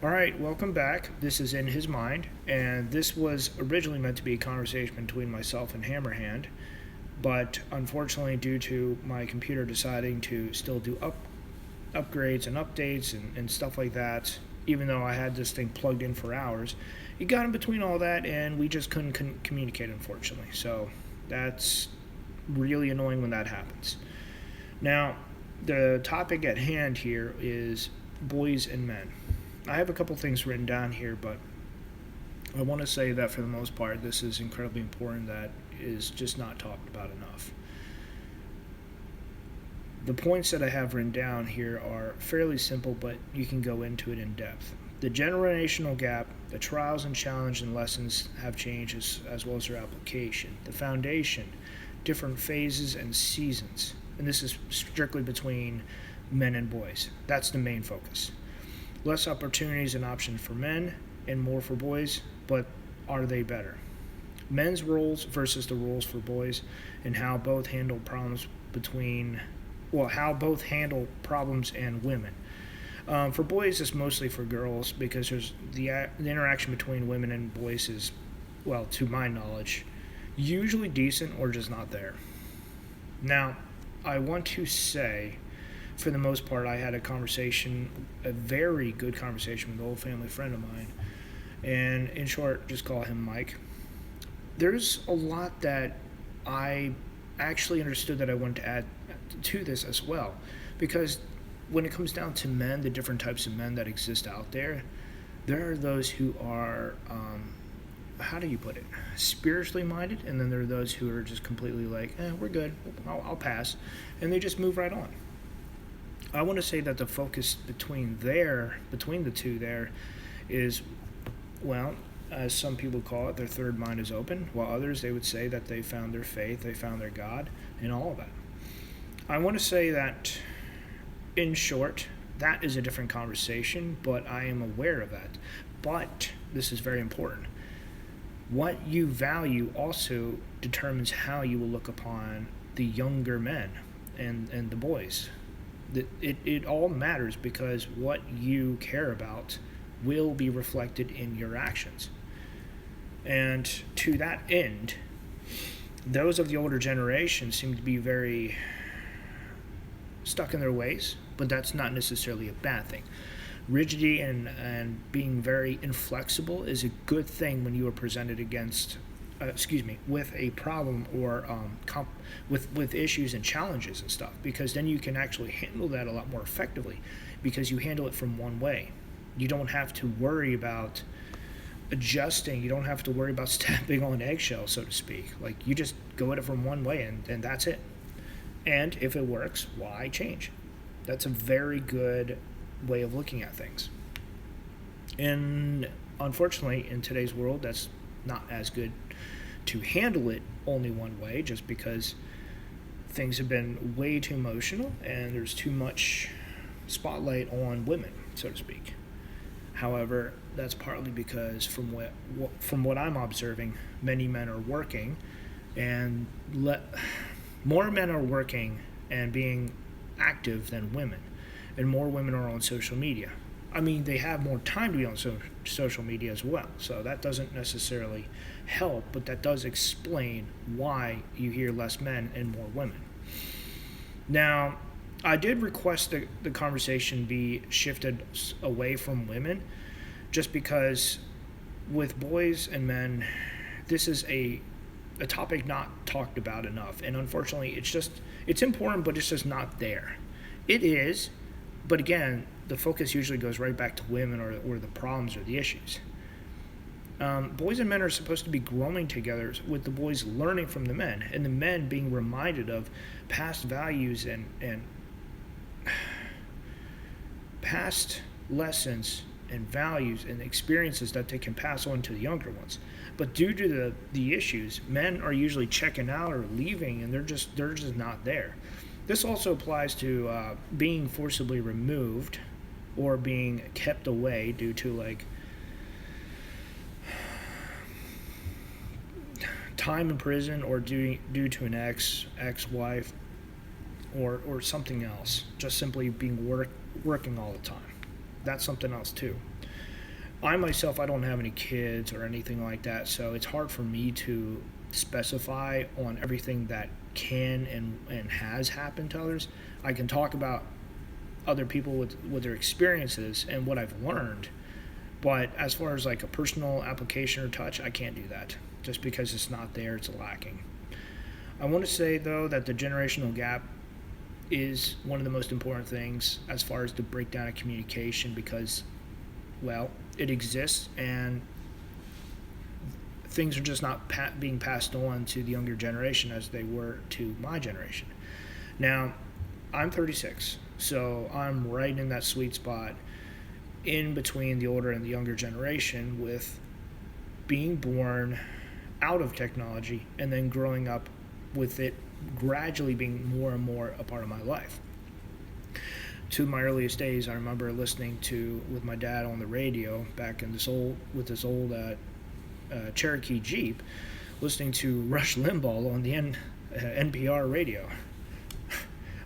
All right, welcome back. This is In His Mind, and this was originally meant to be a conversation between myself and Hammerhand, but unfortunately, due to my computer deciding to still do upgrades and updates and stuff like that, even though I had this thing plugged in for hours, it got in between all that, and we just couldn't communicate, unfortunately. So that's really annoying when that happens. Now, the topic at hand here is boys and men. I have a couple things written down here, but I want to say that for the most part, this is incredibly important that is just not talked about enough. The points that I have written down here are fairly simple, but you can go into it in depth. The generational gap, the trials and challenges and lessons have changed as well as their application. The foundation, different phases and seasons. And this is strictly between men and boys. That's the main focus. Less opportunities and options for men and more for boys, but are they better? Men's roles versus the roles for boys, and how both handle problems how both handle problems and women. For boys, it's mostly for girls because there's the interaction between women and boys is, well, to my knowledge, usually decent or just not there. Now, I want to say, for the most part, I had a very good conversation with an old family friend of mine, and in short, just call him Mike. There's a lot that I actually understood that I wanted to add to this as well, because when it comes down to men, the different types of men that exist out there are those who are, how do you put it, spiritually minded, and then there are those who are just completely like, we're good, I'll pass, and they just move right on. I want to say that the focus between the two there is, well, as some people call it, their third mind is open, while others, they would say that they found their faith, they found their God, and all of that. I want to say that, in short, that is a different conversation, but I am aware of that. But this is very important. What you value also determines how you will look upon the younger men and the boys. It all matters because what you care about will be reflected in your actions. And to that end, those of the older generation seem to be very stuck in their ways, but that's not necessarily a bad thing. Rigidity and being very inflexible is a good thing when you are presented with a problem or with issues and challenges and stuff, because then you can actually handle that a lot more effectively because you handle it from one way. You don't have to worry about adjusting. You don't have to worry about stepping on eggshells, so to speak. Like, you just go at it from one way and that's it. And if it works, why change? That's a very good way of looking at things. And unfortunately, in today's world, that's not as good to handle it only one way, just because things have been way too emotional and there's too much spotlight on women, so to speak. However, that's partly because from what I'm observing, many men are working, and more men are working and being active than women, and more women are on social media. I mean, they have more time to be on social media as well, so that doesn't necessarily help, but that does explain why you hear less men and more women. Now, I did request the conversation be shifted away from women, just because with boys and men, this is a topic not talked about enough, and unfortunately, it's important, but it's just not there. It is, but again, the focus usually goes right back to women or the problems or the issues. Boys and men are supposed to be growing together, with the boys learning from the men, and the men being reminded of past values and past lessons and values and experiences that they can pass on to the younger ones. But due to the issues, men are usually checking out or leaving, and they're just not there. This also applies to being forcibly removed or being kept away due to, like, time in prison, or due to an ex-wife, or something else, just simply being working all the time. That's something else too. I myself, I don't have any kids or anything like that, so it's hard for me to specify on everything that can and has happened to others. I can talk about other people with their experiences and what I've learned, but as far as like a personal application or touch, I can't do that just because it's not there, it's lacking. I want to say though that the generational gap is one of the most important things as far as the breakdown of communication because, well, it exists and things are just not being passed on to the younger generation as they were to my generation. Now, I'm 36, so I'm right in that sweet spot in between the older and the younger generation with being born out of technology and then growing up with it gradually being more and more a part of my life. To my earliest days, I remember listening to with my dad on the radio back in this old Cherokee Jeep, listening to Rush Limbaugh on the NPR radio.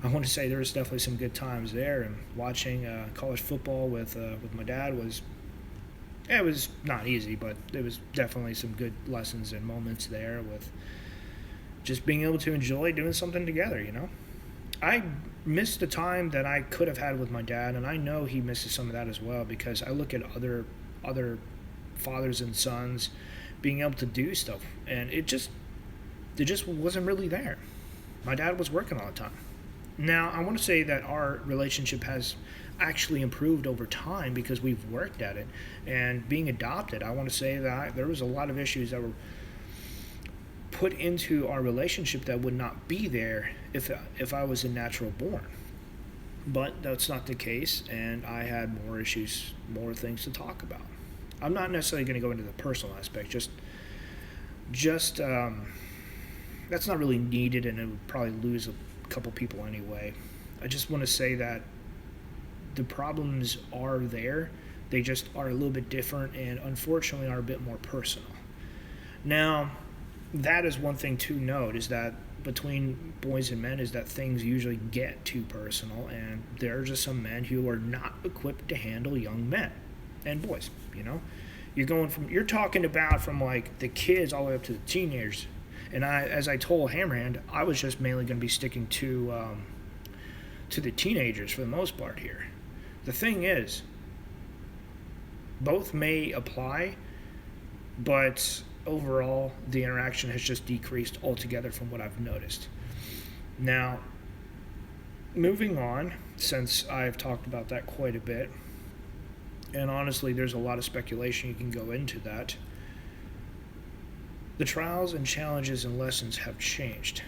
I want to say there was definitely some good times there, and watching college football with my dad was not easy, but there was definitely some good lessons and moments there with just being able to enjoy doing something together, you know. I missed the time that I could have had with my dad, and I know he misses some of that as well because I look at other fathers and sons being able to do stuff, and it just wasn't really there. My dad was working all the time. Now, I want to say that our relationship has actually improved over time because we've worked at it, and being adopted, I want to say that there was a lot of issues that were put into our relationship that would not be there if I was a natural born. But that's not the case, and I had more issues, more things to talk about. I'm not necessarily going to go into the personal aspect, just that's not really needed, and it would probably lose a couple people anyway. I just want to say that the problems are there, they just are a little bit different and unfortunately are a bit more personal. Now, that is one thing to note, is that between boys and men is that things usually get too personal, and there are just some men who are not equipped to handle young men and boys, you know. You're talking about from like the kids all the way up to the teenagers. And as I told Hammerhand, I was just mainly going to be sticking to the teenagers for the most part here. The thing is, both may apply, but overall, the interaction has just decreased altogether from what I've noticed. Now, moving on, since I've talked about that quite a bit, and honestly, there's a lot of speculation you can go into that, the trials and challenges and lessons have changed.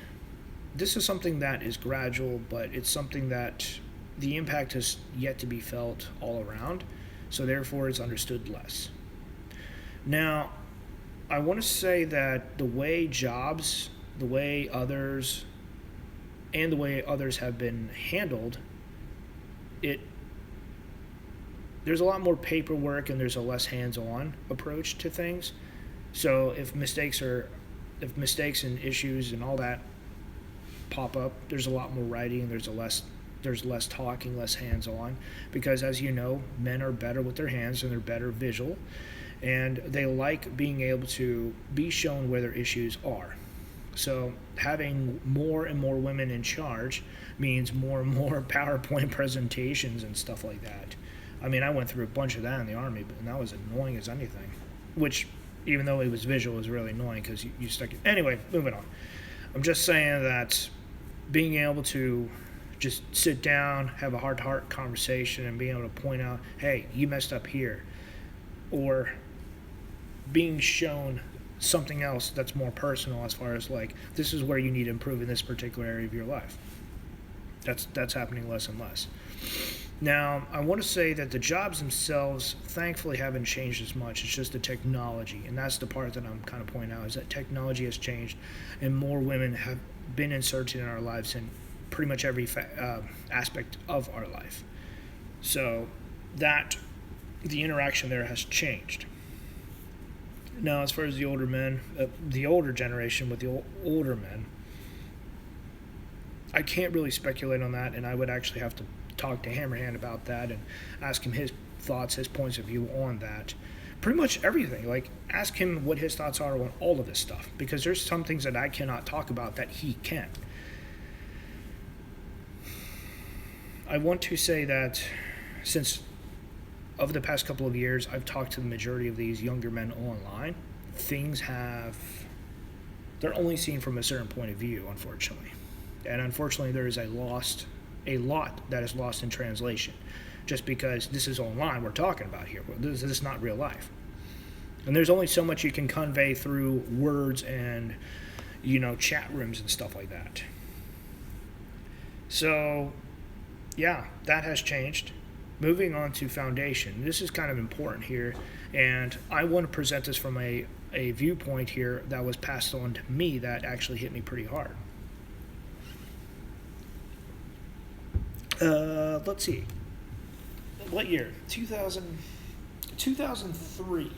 This is something that is gradual, but it's something that the impact has yet to be felt all around, so therefore it's understood less. Now, I want to say that the way jobs, the way others have been handled, there's a lot more paperwork and there's a less hands-on approach to things. So if mistakes and issues and all that pop up, there's a lot more writing and there's less talking, less hands-on, because as you know, men are better with their hands and they're better visual, and they like being able to be shown where their issues are. So having more and more women in charge means more and more PowerPoint presentations and stuff like that. I mean, I went through a bunch of that in the Army, and that was annoying as anything, which, even though it was visual, was really annoying because you stuck it. Anyway, moving on. I'm just saying that being able to just sit down, have a heart-to-heart conversation, and being able to point out, hey, you messed up here, or being shown something else that's more personal as far as like, this is where you need to improve in this particular area of your life. That's happening less and less. Now, I want to say that the jobs themselves, thankfully, haven't changed as much. It's just the technology, and that's the part that I'm kind of pointing out, is that technology has changed, and more women have been inserted in our lives in pretty much every aspect of our life. So that the interaction there has changed. Now, as far as the older men, the older generation with the older men, I can't really speculate on that, and I would actually have to talk to Hammerhand about that and ask him his thoughts, his points of view on that. pretty much everything. Like, ask him what his thoughts are on all of this stuff, because there's some things that I cannot talk about that he can. I want to say that since over the past couple of years, I've talked to the majority of these younger men online, they're only seen from a certain point of view, unfortunately. And unfortunately, there is a lot that is lost in translation, just because this is online we're talking about here. This is not real life. And there's only so much you can convey through words and, chat rooms and stuff like that. So, yeah, that has changed. Moving on to foundation. This is kind of important here, and I want to present this from a viewpoint here that was passed on to me that actually hit me pretty hard. Let's see. What year? 2003.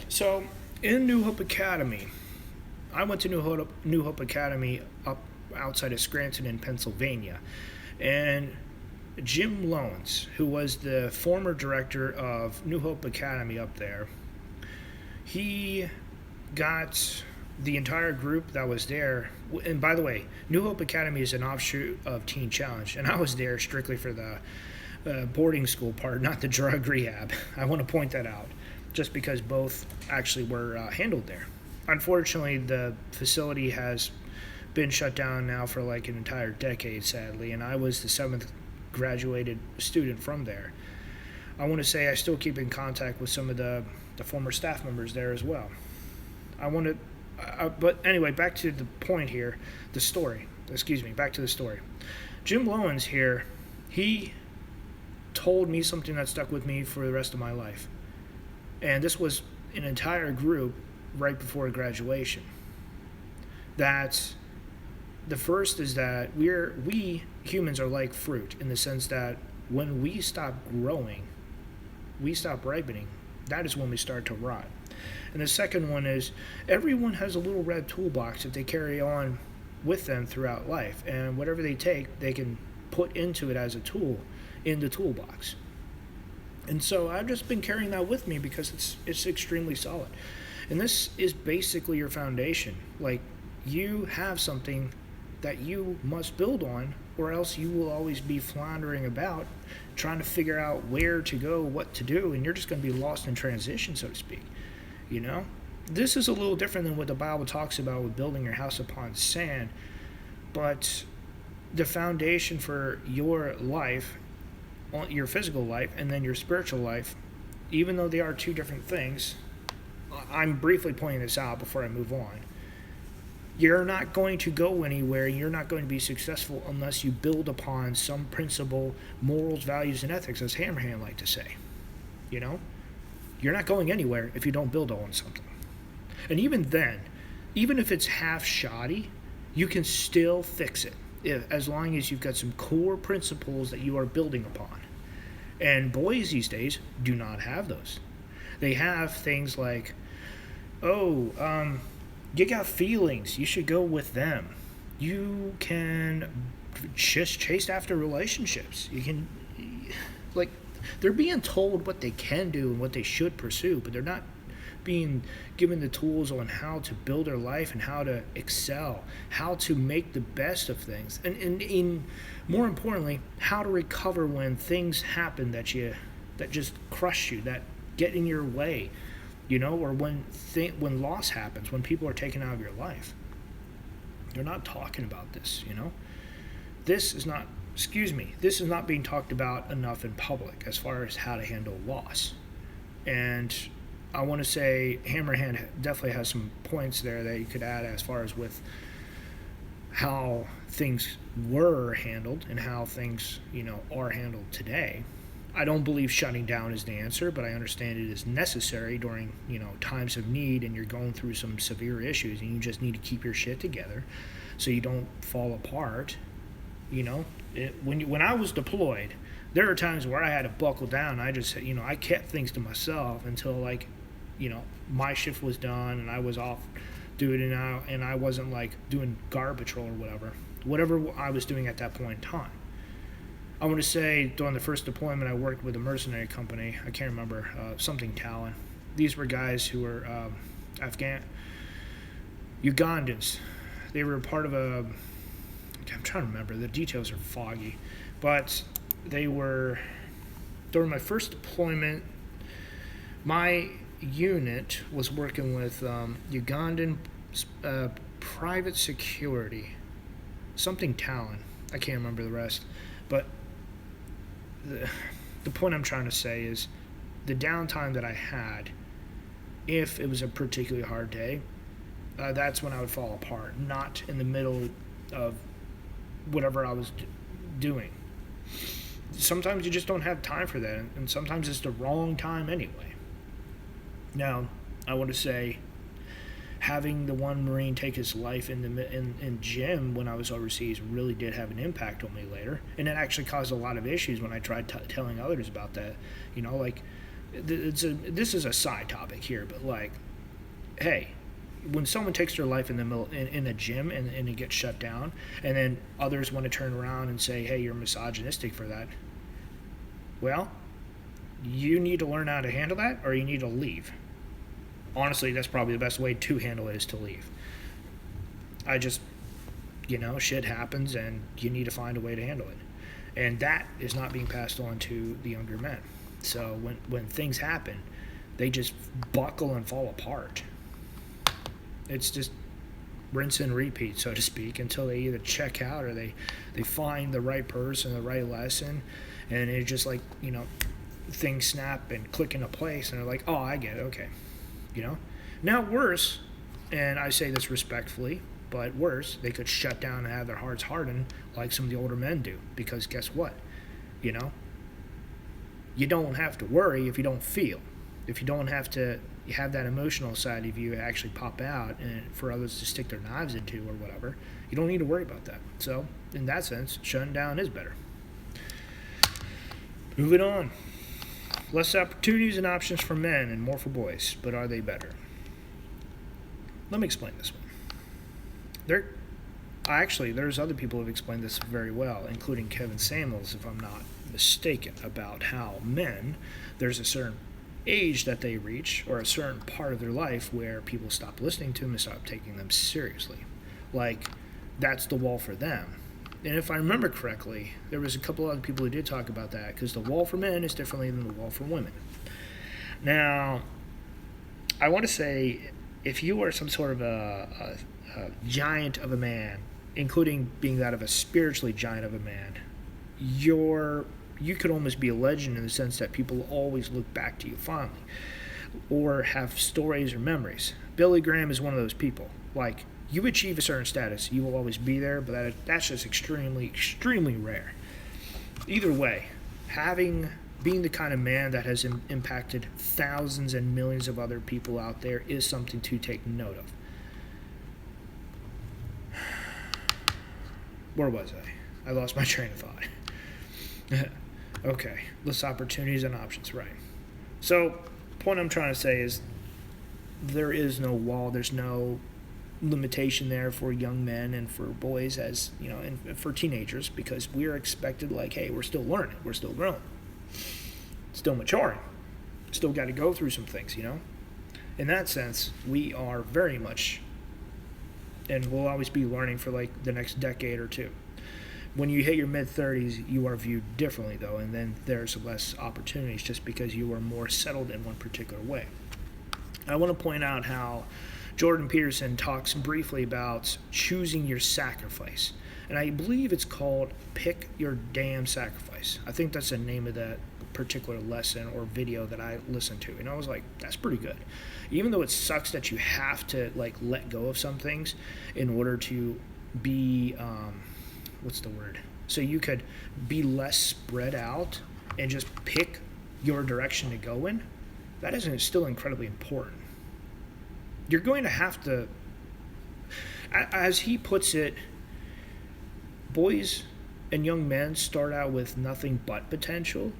So, in New Hope Academy, I went to New Hope Academy up outside of Scranton in Pennsylvania, and Jim Loans, who was the former director of New Hope Academy up there, he got the entire group that was there. And by the way, New Hope Academy is an offshoot of Teen Challenge, and I was there strictly for the boarding school part, not the drug rehab. I want to point that out, just because both actually were handled there. Unfortunately, the facility has been shut down now for like an entire decade, sadly, and I was the 7th graduated student from there. I want to say I still keep in contact with some of the former staff members there as well. But anyway, back to the point here, back to the story. Jim Lowens here, he told me something that stuck with me for the rest of my life. And this was an entire group right before graduation. That the first is that we humans are like fruit, in the sense that when we stop growing, we stop ripening, that is when we start to rot. And the second one is everyone has a little red toolbox that they carry on with them throughout life, and whatever they take, they can put into it as a tool in the toolbox. And so I've just been carrying that with me because it's extremely solid. And this is basically your foundation. Like, you have something that you must build on, or else you will always be floundering about trying to figure out where to go, what to do, and you're just going to be lost in transition, so to speak. This is a little different than what the Bible talks about with building your house upon sand, but the foundation for your life, your physical life, and then your spiritual life, even though they are two different things, I'm briefly pointing this out before I move on. You're not going to go anywhere, you're not going to be successful unless you build upon some principle, morals, values, and ethics, as Hammerhand like to say. You're not going anywhere if you don't build on something. And even then, even if it's half shoddy, you can still fix it, as long as you've got some core principles that you are building upon. And boys these days do not have those. They have things like, you got feelings, you should go with them. You can just chase after relationships. You can, they're being told what they can do and what they should pursue, but they're not being given the tools on how to build their life and how to excel, how to make the best of things, and more importantly, how to recover when things happen that just crush you, that get in your way. Or when loss happens, when people are taken out of your life. They're not talking about this, This is not being talked about enough in public as far as how to handle loss. And I want to say Hammerhand definitely has some points there that you could add as far as with how things were handled and how things, are handled today. I don't believe shutting down is the answer, but I understand it is necessary during, times of need, and you're going through some severe issues and you just need to keep your shit together so you don't fall apart. When I was deployed, there were times where I had to buckle down. I kept things to myself until my shift was done and I was off doing it now, and I wasn't doing guard patrol or whatever I was doing at that point in time. I want to say during the first deployment, I worked with a mercenary company. I can't remember, something Talon. These were guys who were Ugandans. They were part of I'm trying to remember. The details are foggy. But they were, during my first deployment, my unit was working with Ugandan private security. Something Talon. I can't remember the rest. But the point I'm trying to say is the downtime that I had, if it was a particularly hard day, that's when I would fall apart, not in the middle of whatever I was doing. Sometimes you just don't have time for that, and sometimes it's the wrong time anyway. Now, I want to say, having the one Marine take his life in gym when I was overseas really did have an impact on me later, and it actually caused a lot of issues when I tried telling others about that. This is a side topic here, but like, hey, when someone takes their life in the middle in a gym and it gets shut down, and then others want to turn around and say, hey, you're misogynistic for that. Well, you need to learn how to handle that, or you need to leave. Honestly, that's probably the best way to handle it, is to leave. I just, shit happens and you need to find a way to handle it. And that is not being passed on to the younger men. So when things happen, they just buckle and fall apart. It's just rinse and repeat, so to speak, until they either check out or they find the right person, the right lesson, and it just things snap and click into place, and they're like, oh, I get it, okay. Now worse, and I say this respectfully, but worse, they could shut down and have their hearts hardened like some of the older men do, because guess what? You don't have to worry if you don't feel. If you don't have to have that emotional side of you actually pop out and for others to stick their knives into or whatever, you don't need to worry about that. So, in that sense, shutting down is better. Moving on. Less opportunities and options for men and more for boys, but are they better? Let me explain this one. There's other people who have explained this very well, including Kevin Samuels, if I'm not mistaken, about how men, there's a certain age that they reach, or a certain part of their life where people stop listening to them and stop taking them seriously. Like, that's the wall for them. And if I remember correctly, there was a couple other people who did talk about that, because the wall for men is differently than the wall for women. Now, I want to say, if you are some sort of a giant of a man, including being that of a spiritually giant of a man, you could almost be a legend in the sense that people always look back to you fondly, or have stories or memories. Billy Graham is one of those people. Like, you achieve a certain status, you will always be there, but that's just extremely, extremely rare. Either way, being the kind of man that has impacted thousands and millions of other people out there is something to take note of. Where was I? I lost my train of thought. Okay, less opportunities and options, right. So, the point I'm trying to say is there is no wall, there's no limitation there for young men and for boys, as and for teenagers, because we're expected, hey, we're still learning, we're still growing, still maturing, still got to go through some things. In that sense, we are very much, and we'll always be learning for the next decade or two. When you hit your mid-30s, you are viewed differently, though, and then there's less opportunities just because you are more settled in one particular way. I want to point out how Jordan Peterson talks briefly about choosing your sacrifice. And I believe it's called Pick Your Damn Sacrifice. I think that's the name of that particular lesson or video that I listened to. And I was like, that's pretty good. Even though it sucks that you have to let go of some things in order to be, so you could be less spread out and just pick your direction to go in, that is still incredibly important. You're going to have to, as he puts it, boys and young men start out with nothing but potential,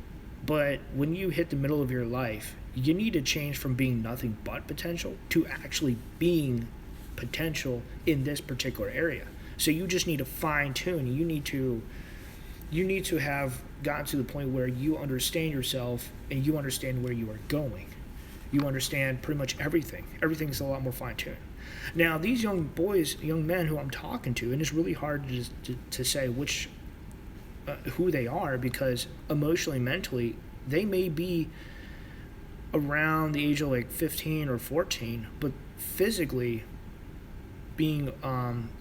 but when you hit the middle of your life, you need to change from being nothing but potential to actually being potential in this particular area. So you just need to fine tune. You you need to have gotten to the point where you understand yourself and you understand where you are going. You understand pretty much everything. Everything's a lot more fine-tuned. Now, these young boys, young men who I'm talking to, and it's really hard to say who they are, because emotionally, mentally, they may be around the age of like 15 or 14, but physically being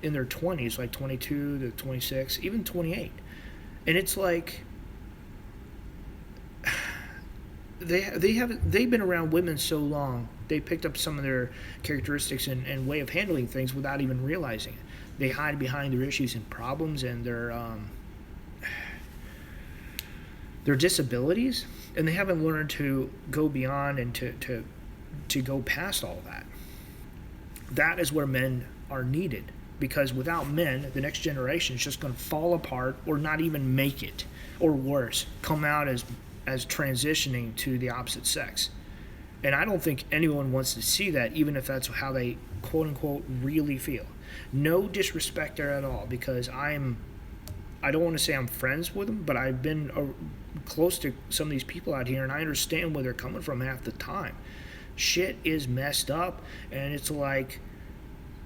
in their 20s, like 22 to 26, even 28. And it's like they've been around women so long, they picked up some of their characteristics and way of handling things without even realizing it. They hide behind their issues and problems and their disabilities, and they haven't learned to go beyond and to go past all of that. That is where men are needed, because without men, the next generation is just going to fall apart or not even make it, or worse, come out as transitioning to the opposite sex. And I don't think anyone wants to see that, even if that's how they quote unquote really feel. No disrespect there at all, because I don't want to say I'm friends with them, but I've been close to some of these people out here, and I understand where they're coming from half the time. Shit is messed up, and it's like,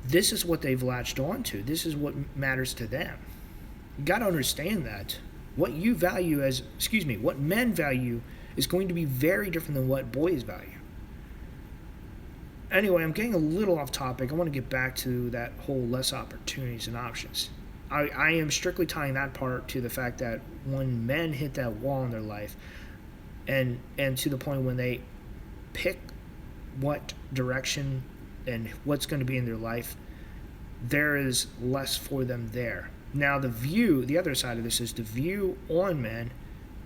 this is what they've latched onto. This is what matters to them. You got to understand that. What men value is going to be very different than what boys value. Anyway, I'm getting a little off topic. I want to get back to that whole less opportunities and options. I am strictly tying that part to the fact that when men hit that wall in their life, and to the point when they pick what direction and what's going to be in their life, there is less for them there. Now, the other side of this is the view on men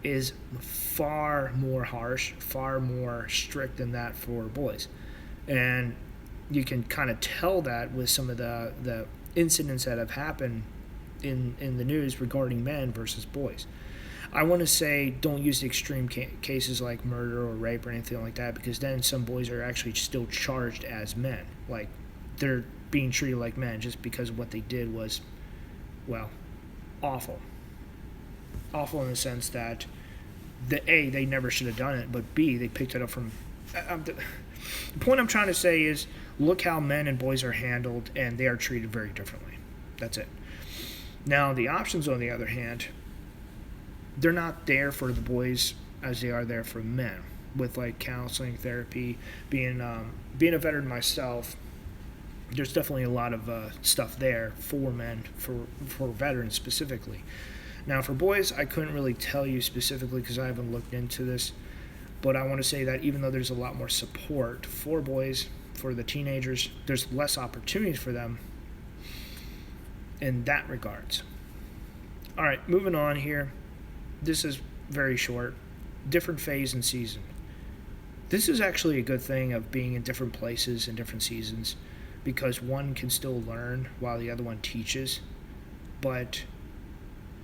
is far more harsh, far more strict than that for boys. And you can kind of tell that with some of the incidents that have happened in the news regarding men versus boys. I want to say don't use the extreme cases like murder or rape or anything like that, because then some boys are actually still charged as men. Like, they're being treated like men just because what they did was, well, awful. Awful in the sense that, they never should have done it, but B, they picked it up from... the point I'm trying to say is, look how men and boys are handled, and they are treated very differently. That's it. Now, the options, on the other hand, they're not there for the boys as they are there for men, with like counseling, therapy. Being a veteran myself, there's definitely a lot of stuff there for men, for veterans specifically. Now, for boys, I couldn't really tell you specifically because I haven't looked into this, but I want to say that even though there's a lot more support for boys, for the teenagers, there's less opportunities for them in that regards. All right, moving on here. This is very short. Different phase and season. This is actually a good thing of being in different places in different seasons, because one can still learn while the other one teaches. But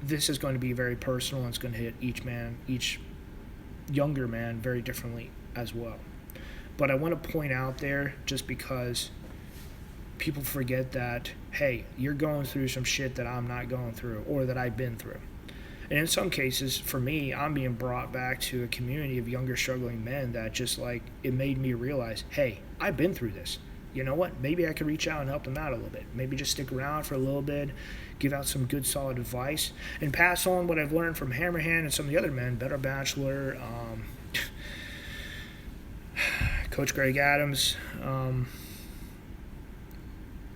this is going to be very personal, and it's going to hit each younger man very differently as well. But I want to point out there, just because people forget that, hey, you're going through some shit that I'm not going through, or that I've been through. And in some cases, for me, I'm being brought back to a community of younger struggling men that just like, it made me realize, hey, I've been through this. You know what? Maybe I could reach out and help them out a little bit. Maybe just stick around for a little bit, give out some good solid advice, and pass on what I've learned from Hammerhand and some of the other men, Better Bachelor, Coach Greg Adams,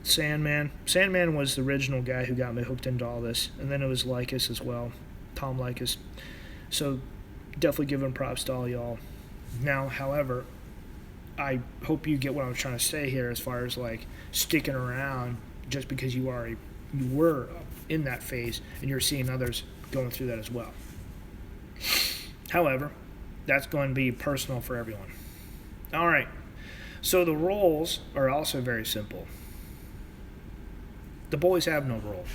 Sandman. Sandman was the original guy who got me hooked into all this, and then it was Likas as well, Tom Likas. So definitely giving props to all y'all. Now, however, I hope you get what I'm trying to say here, as far as like sticking around just because you were in that phase and you're seeing others going through that as well. However, that's going to be personal for everyone. All right. So the roles are also very simple. The boys have no role.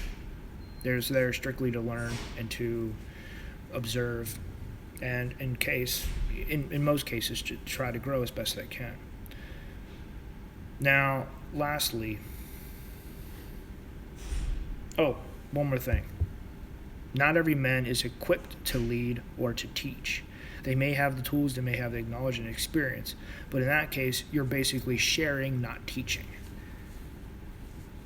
They're there strictly to learn and to observe, and in most cases, to try to grow as best they can. Now, lastly, one more thing. Not every man is equipped to lead or to teach. They may have the tools, they may have the knowledge and experience, but in that case, you're basically sharing, not teaching.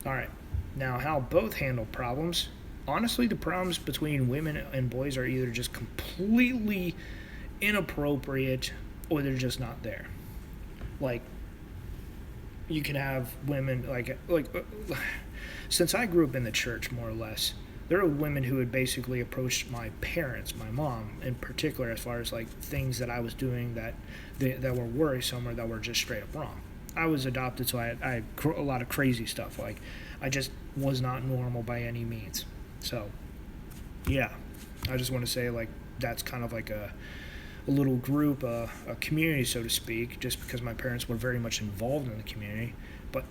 All right, now how both handle problems. Honestly, the problems between women and boys are either just completely inappropriate or they're just not there. Like, you can have women, since I grew up in the church, more or less, there were women who had basically approached my parents, my mom in particular, as far as like things that I was doing that were worrisome or that were just straight up wrong. I was adopted, so I had a lot of crazy stuff. Like, I just was not normal by any means. So, yeah, I just want to say, like, that's kind of like a little group, a community, so to speak, just because my parents were very much involved in the community. But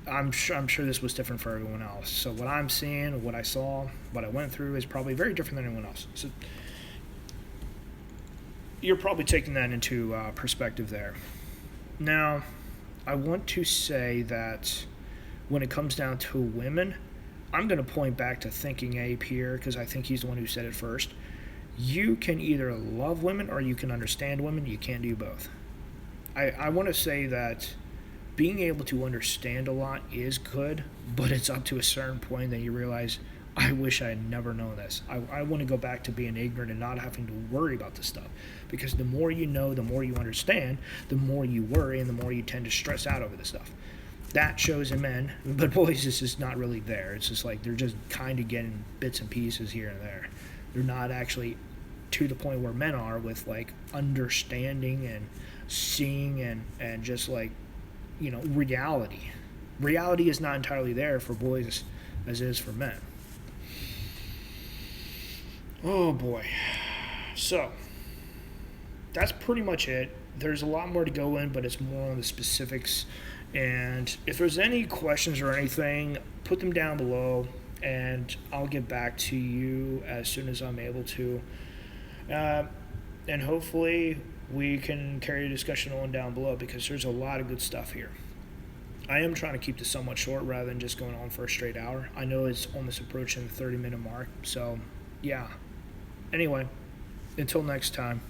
I'm sure this was different for everyone else. So what I'm seeing, what I saw, what I went through is probably very different than anyone else. So you're probably taking that into perspective there. Now, I want to say that when it comes down to women, I'm going to point back to Thinking Ape here because I think he's the one who said it first. You can either love women or you can understand women. You can't do both. I want to say that being able to understand a lot is good, but it's up to a certain point that you realize, I wish I had never known this. I want to go back to being ignorant and not having to worry about this stuff. Because the more you know, the more you understand, the more you worry, and the more you tend to stress out over this stuff. That shows in men, but boys, it's just not really there. It's just like they're just kind of getting bits and pieces here and there. They're not actually to the point where men are with like understanding and seeing and just like, reality. Reality is not entirely there for boys as it is for men. Oh boy. So, that's pretty much it. There's a lot more to go in, but it's more on the specifics. And if there's any questions or anything, put them down below, and I'll get back to you as soon as I'm able to. And hopefully we can carry the discussion on down below because there's a lot of good stuff here. I am trying to keep this somewhat short rather than just going on for a straight hour. I know it's almost approaching the 30-minute mark, so yeah. Anyway, until next time.